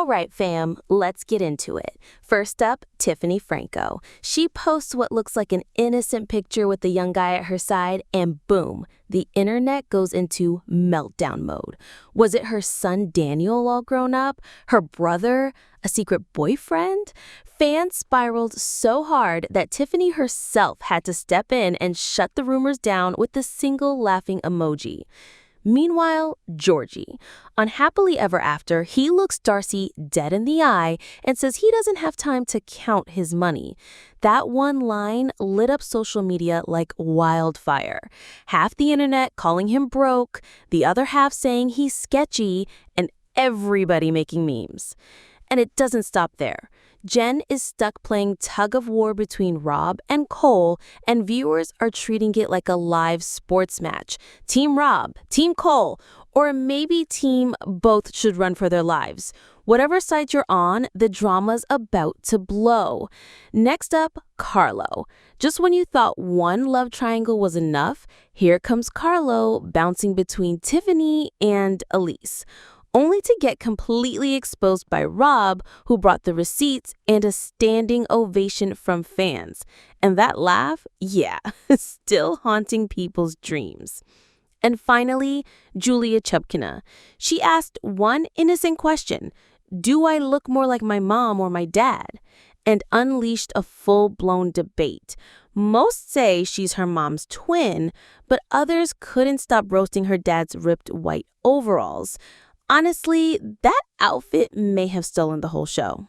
All right, fam, let's get into it. First up, Tiffany Franco. She posts what looks like an innocent picture with a young guy at her side, and boom, the internet goes into meltdown mode. Was it her son Daniel all grown up? Her brother? A secret boyfriend? Fans spiraled so hard that Tiffany herself had to step in and shut the rumors down with a single laughing emoji. Meanwhile, Georgie. On Happily Ever After, he looks Darcey dead in the eye and says he doesn't have time to count his money. That one line lit up social media like wildfire. Half the internet calling him broke, the other half saying he's sketchy, and everybody making memes. And it doesn't stop there. Jen is stuck playing tug-of-war between Rob and Cole, and viewers are treating it like a live sports match. Team Rob, Team Cole, or maybe Team Both should run for their lives. Whatever side you're on, the drama's about to blow. Next up, Carlo. Just when you thought one love triangle was enough, here comes Carlo bouncing between Tiffany and Elise, only to get completely exposed by Rob, who brought the receipts and a standing ovation from fans. And that laugh, yeah, still haunting people's dreams. And finally, Julia Trubkina. She asked one innocent question: do I look more like my mom or my dad? And unleashed a full-blown debate. Most say she's her mom's twin, but others couldn't stop roasting her dad's ripped white overalls. Honestly, that outfit may have stolen the whole show.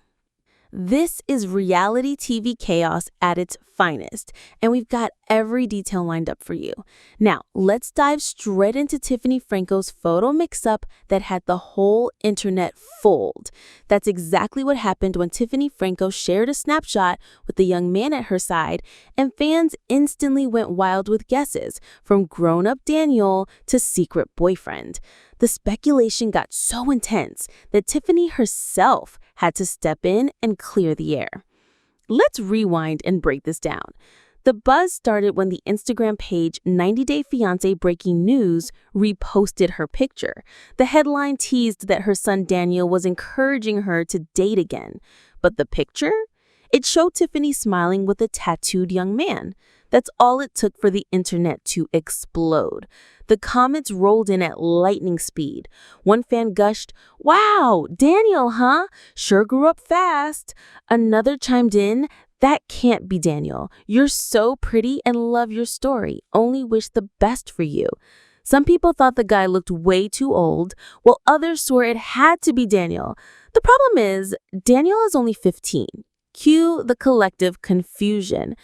This is reality TV chaos at its finest, and we've got every detail lined up for you. Now, let's dive straight into Tiffany Franco's photo mix-up that had the whole internet fooled. That's exactly what happened when Tiffany Franco shared a snapshot with the young man at her side, and fans instantly went wild with guesses, from grown-up Daniel to secret boyfriend. The speculation got so intense that Tiffany herself had to step in and clear the air. Let's rewind and break this down. The buzz started when the Instagram page 90 Day Fiancé Breaking News reposted her picture. The headline teased that her son Daniel was encouraging her to date again. But the picture? It showed Tiffany smiling with a tattooed young man. That's all it took for the internet to explode. The comments rolled in at lightning speed. One fan gushed, "Wow, Daniel, huh? Sure grew up fast." Another chimed in, "That can't be Daniel. You're so pretty and love your story. Only wish the best for you." Some people thought the guy looked way too old, while others swore it had to be Daniel. The problem is, Daniel is only 15. Cue the collective confusion.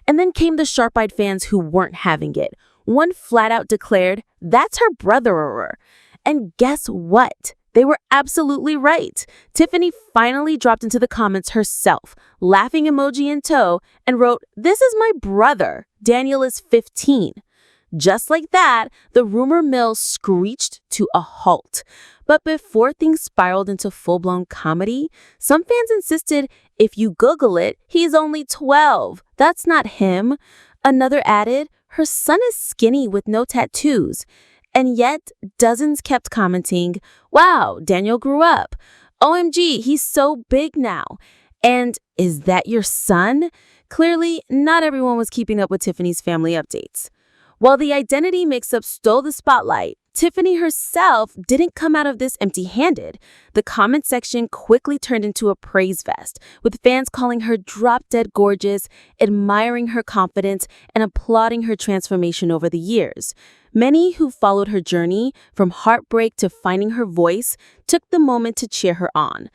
And then came the sharp-eyed fans who weren't having it. One flat out declared, "That's her brother." And guess what? They were absolutely right. Tiffany finally dropped into the comments herself, laughing emoji in tow, and wrote, "This is my brother. Daniel is 15. Just like that, the rumor mill screeched to a halt. But before things spiraled into full-blown comedy, some fans insisted, if you Google it, he's only 12. That's not him. Another added, her son is skinny with no tattoos. And yet, dozens kept commenting, "Wow, Daniel grew up. OMG, he's so big now." And is that your son? Clearly, not everyone was keeping up with Tiffany's family updates. While the identity mix-up stole the spotlight, Tiffany herself didn't come out of this empty-handed. The comment section quickly turned into a praise fest, with fans calling her drop-dead gorgeous, admiring her confidence, and applauding her transformation over the years. Many who followed her journey, from heartbreak to finding her voice, took the moment to cheer her on.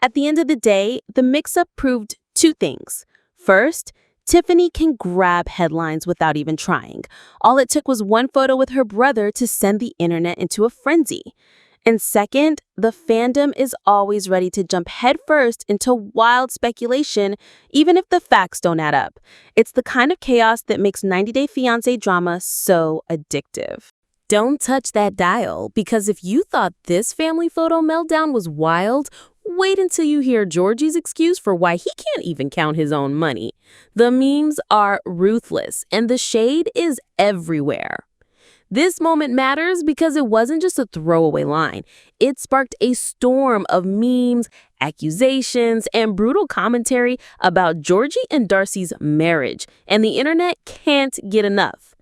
At the end of the day, the mix-up proved two things. First, Tiffany can grab headlines without even trying. All it took was one photo with her brother to send the internet into a frenzy. And second, the fandom is always ready to jump headfirst into wild speculation, even if the facts don't add up. It's the kind of chaos that makes 90 Day Fiancé drama so addictive. Don't touch that dial, because if you thought this family photo meltdown was wild, wait until you hear Georgie's excuse for why he can't even count his own money. The memes are ruthless, and the shade is everywhere. This moment matters because it wasn't just a throwaway line. It sparked a storm of memes, accusations, and brutal commentary about Georgie and Darcey's marriage, and the internet can't get enough.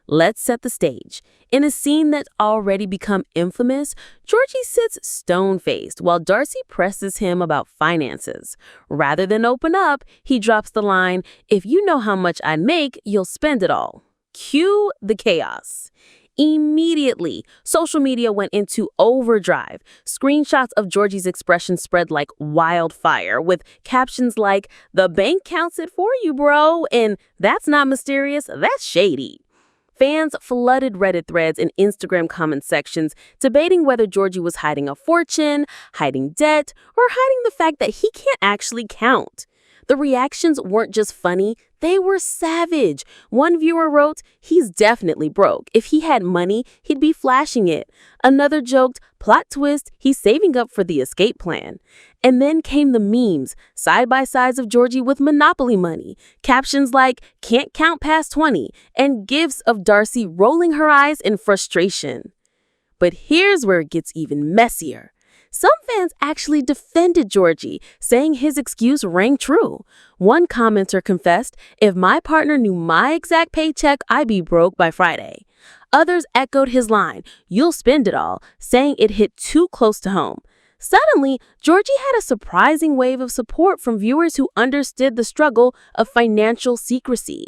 Let's set the stage. In a scene that's already become infamous, Georgie sits stone-faced while Darcey presses him about finances. Rather than open up, he drops the line, "If you know how much I make, you'll spend it all." Cue the chaos. Immediately, social media went into overdrive. Screenshots of Georgie's expression spread like wildfire, with captions like, "The bank counts it for you, bro," and "That's not mysterious, that's shady." Fans flooded Reddit threads and Instagram comment sections, debating whether Georgie was hiding a fortune, hiding debt, or hiding the fact that he can't actually count. The reactions weren't just funny, they were savage. One viewer wrote, "He's definitely broke. If he had money, he'd be flashing it." Another joked, "Plot twist, he's saving up for the escape plan." And then came the memes, side-by-sides of Georgie with Monopoly money, captions like, "Can't count past 20, and gifs of Darcey rolling her eyes in frustration. But here's where it gets even messier. Some fans actually defended Georgie, saying his excuse rang true. One commenter confessed, "If my partner knew my exact paycheck, I'd be broke by Friday." Others echoed his line, "You'll spend it all," saying it hit too close to home. Suddenly, Georgie had a surprising wave of support from viewers who understood the struggle of financial secrecy.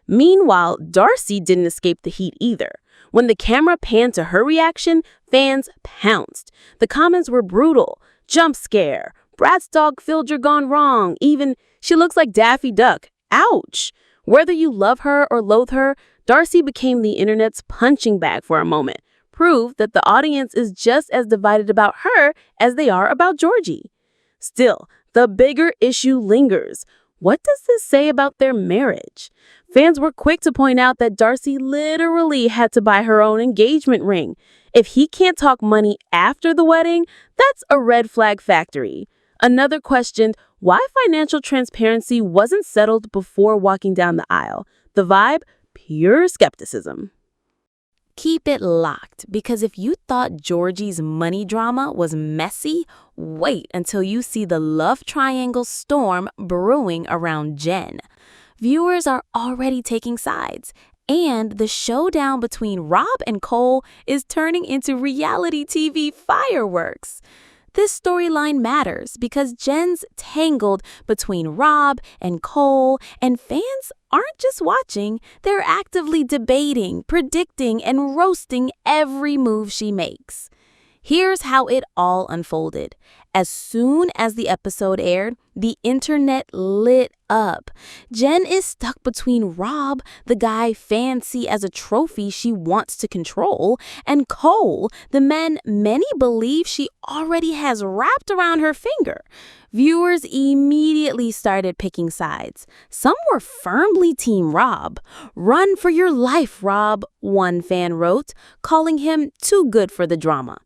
Meanwhile, Darcey didn't escape the heat either. When the camera panned to her reaction, fans pounced. The comments were brutal. "Jump scare. Brat's dog filled your gone wrong." Even, "She looks like Daffy Duck." Ouch! Whether you love her or loathe her, Darcey became the internet's punching bag for a moment. Proof that the audience is just as divided about her as they are about Georgie. Still, the bigger issue lingers. What does this say about their marriage? Fans were quick to point out that Darcey literally had to buy her own engagement ring. If he can't talk money after the wedding, that's a red flag factory. Another questioned why financial transparency wasn't settled before walking down the aisle. The vibe? Pure skepticism. Keep it locked, because if you thought Georgie's money drama was messy, wait until you see the love triangle storm brewing around Jen. Viewers are already taking sides, and the showdown between Rob and Cole is turning into reality TV fireworks. This storyline matters because Jen's tangled between Rob and Cole, and fans aren't just watching, they're actively debating, predicting, and roasting every move she makes. Here's how it all unfolded. As soon as the episode aired, the internet lit up. Jen is stuck between Rob, the guy fancy as a trophy she wants to control, and Cole, the man many believe she already has wrapped around her finger. Viewers immediately started picking sides. Some were firmly Team Rob. "Run for your life, Rob," one fan wrote, calling him too good for the drama.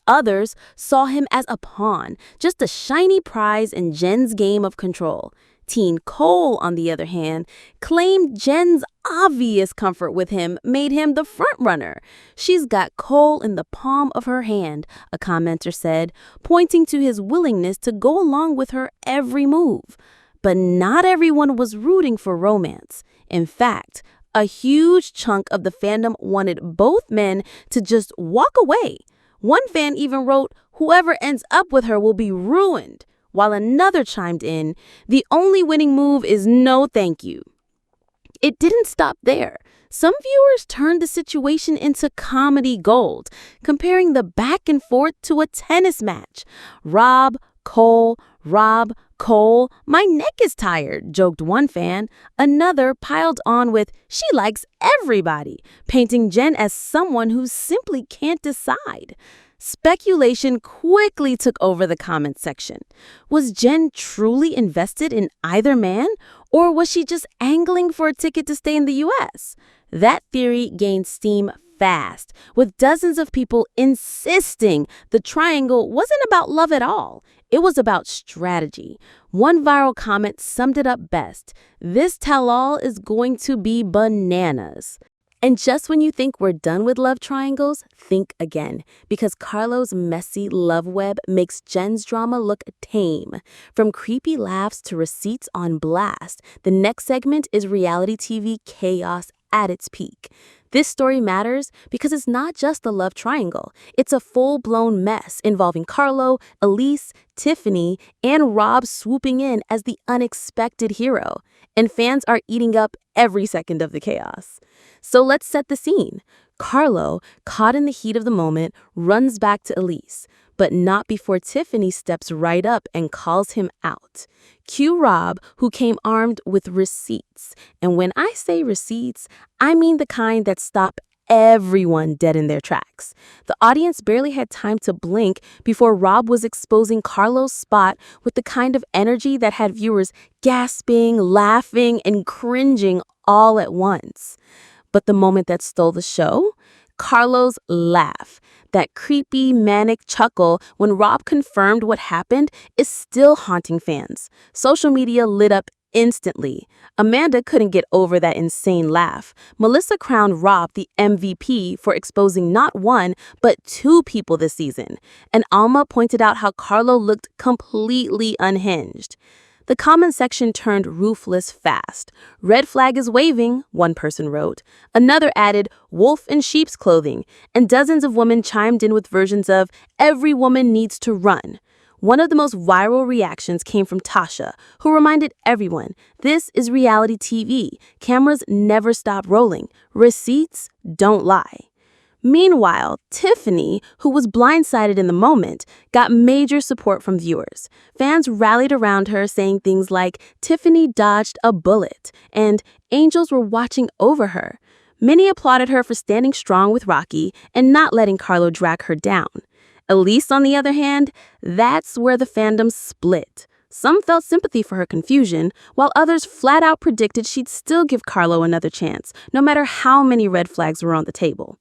Others saw him as a pawn, just a shiny prize in Jen's game of control. Teen Cole, on the other hand, claimed Jen's obvious comfort with him made him the frontrunner. "She's got Cole in the palm of her hand," a commenter said, pointing to his willingness to go along with her every move. But not everyone was rooting for romance. In fact, a huge chunk of the fandom wanted both men to just walk away. One fan even wrote, "Whoever ends up with her will be ruined," while another chimed in, "The only winning move is no thank you." It didn't stop there. Some viewers turned the situation into comedy gold, comparing the back and forth to a tennis match. Rob, Cole, "My neck is tired," joked one fan. Another piled on with, "She likes everybody," painting Jen as someone who simply can't decide. Speculation quickly took over the comment section. Was Jen truly invested in either man, or was she just angling for a ticket to stay in the US? That theory gained steam fast, with dozens of people insisting the triangle wasn't about love at all. It was about strategy. One viral comment summed it up best: "This tell-all is going to be bananas." And just when you think we're done with love triangles, think again, because Carlo's messy love web makes Jen's drama look tame. From creepy laughs to receipts on blast, the next segment is reality TV chaos at its peak. This story matters because it's not just a love triangle. It's a full-blown mess involving Carlo, Elise, Tiffany, and Rob swooping in as the unexpected hero. And fans are eating up every second of the chaos. So let's set the scene. Carlo, caught in the heat of the moment, runs back to Elise, but not before Tiffany steps right up and calls him out. Cue Rob, who came armed with receipts. And when I say receipts, I mean the kind that stop everyone dead in their tracks. The audience barely had time to blink before Rob was exposing Carlo's spot with the kind of energy that had viewers gasping, laughing, and cringing all at once. But the moment that stole the show? Carlo's laugh. That creepy, manic chuckle when Rob confirmed what happened is still haunting fans. Social media lit up instantly. Amanda couldn't get over that insane laugh. Melissa crowned Rob the MVP for exposing not one, but two people this season. And Alma pointed out how Carlo looked completely unhinged. The comment section turned ruthless fast. "Red flag is waving," one person wrote. Another added, "wolf in sheep's clothing," and dozens of women chimed in with versions of, "every woman needs to run." One of the most viral reactions came from Tasha, who reminded everyone, this is reality TV. Cameras never stop rolling. Receipts don't lie. Meanwhile, Tiffany, who was blindsided in the moment, got major support from viewers. Fans rallied around her saying things like, "Tiffany dodged a bullet," and "angels were watching over her." Many applauded her for standing strong with Rocky and not letting Carlo drag her down. Elise, on the other hand, that's where the fandom split. Some felt sympathy for her confusion, while others flat out predicted she'd still give Carlo another chance, no matter how many red flags were on the table.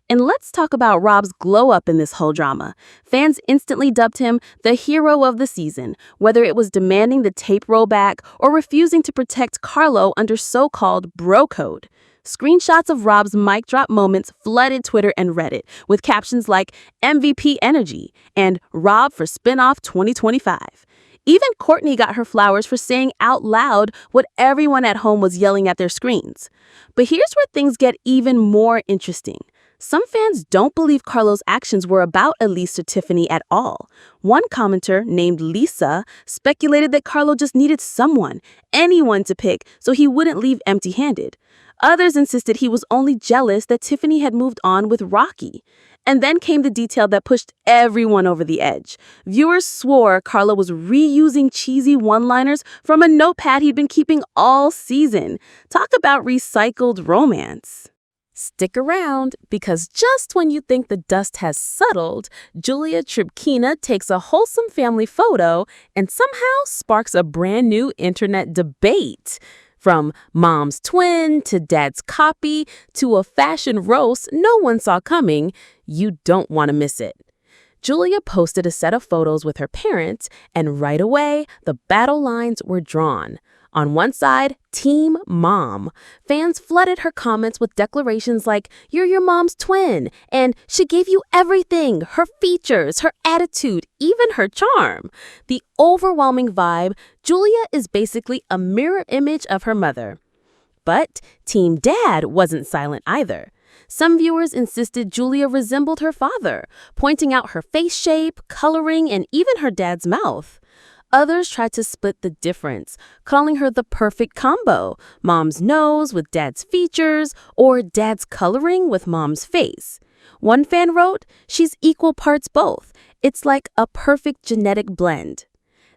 And let's talk about Rob's glow-up in this whole drama. Fans instantly dubbed him the hero of the season, whether it was demanding the tape roll back or refusing to protect Carlo under so-called bro code. Screenshots of Rob's mic drop moments flooded Twitter and Reddit, with captions like "MVP energy" and "Rob for spinoff 2025. Even Courtney got her flowers for saying out loud what everyone at home was yelling at their screens. But here's where things get even more interesting. Some fans don't believe Carlo's actions were about Elise or Tiffany at all. One commenter, named Lisa, speculated that Carlo just needed someone, anyone to pick, so he wouldn't leave empty-handed. Others insisted he was only jealous that Tiffany had moved on with Rocky. And then came the detail that pushed everyone over the edge. Viewers swore Carlo was reusing cheesy one-liners from a notepad he'd been keeping all season. Talk about recycled romance. Stick around, because just when you think the dust has settled, Julia Trubkina takes a wholesome family photo and somehow sparks a brand new internet debate. From mom's twin to dad's copy to a fashion roast no one saw coming, you don't want to miss it. Julia posted a set of photos with her parents, and right away, the battle lines were drawn. On one side, Team Mom. Fans flooded her comments with declarations like, "You're your mom's twin," and "she gave you everything, her features, her attitude, even her charm." The overwhelming vibe, Julia is basically a mirror image of her mother. But Team Dad wasn't silent either. Some viewers insisted Julia resembled her father, pointing out her face shape, coloring, and even her dad's mouth. Others tried to split the difference, calling her the perfect combo, mom's nose with dad's features, or dad's coloring with mom's face. One fan wrote, "She's equal parts both. It's like a perfect genetic blend."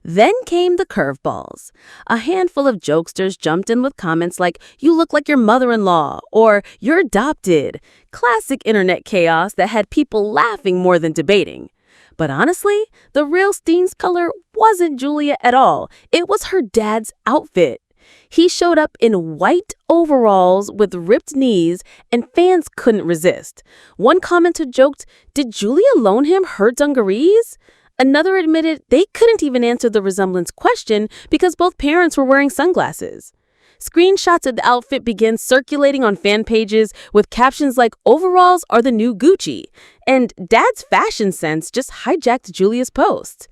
Then came the curveballs. A handful of jokesters jumped in with comments like, "You look like your mother-in-law," or "You're adopted." Classic internet chaos that had people laughing more than debating. But honestly, the real Steen's color wasn't Julia at all. It was her dad's outfit. He showed up in white overalls with ripped knees, and fans couldn't resist. One commenter joked, "Did Julia loan him her dungarees?" Another admitted they couldn't even answer the resemblance question because both parents were wearing sunglasses. Screenshots of the outfit began circulating on fan pages with captions like "Overalls are the new Gucci," and Dad's fashion sense just hijacked Julia's post.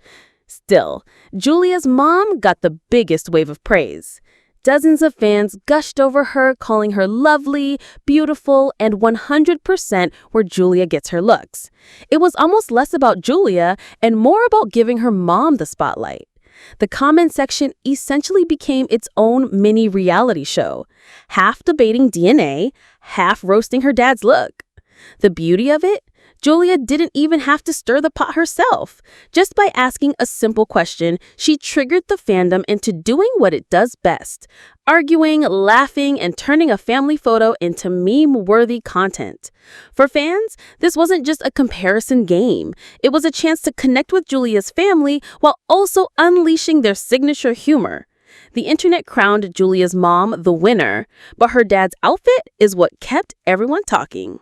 Still, Julia's mom got the biggest wave of praise. Dozens of fans gushed over her, calling her lovely, beautiful, and 100% where Julia gets her looks. It was almost less about Julia and more about giving her mom the spotlight. The comment section essentially became its own mini reality show, half debating DNA, half roasting her dad's look. The beauty of it? Julia didn't even have to stir the pot herself. Just by asking a simple question, she triggered the fandom into doing what it does best: arguing, laughing, and turning a family photo into meme-worthy content. For fans, this wasn't just a comparison game. It was a chance to connect with Julia's family while also unleashing their signature humor. The internet crowned Julia's mom the winner, but her dad's outfit is what kept everyone talking.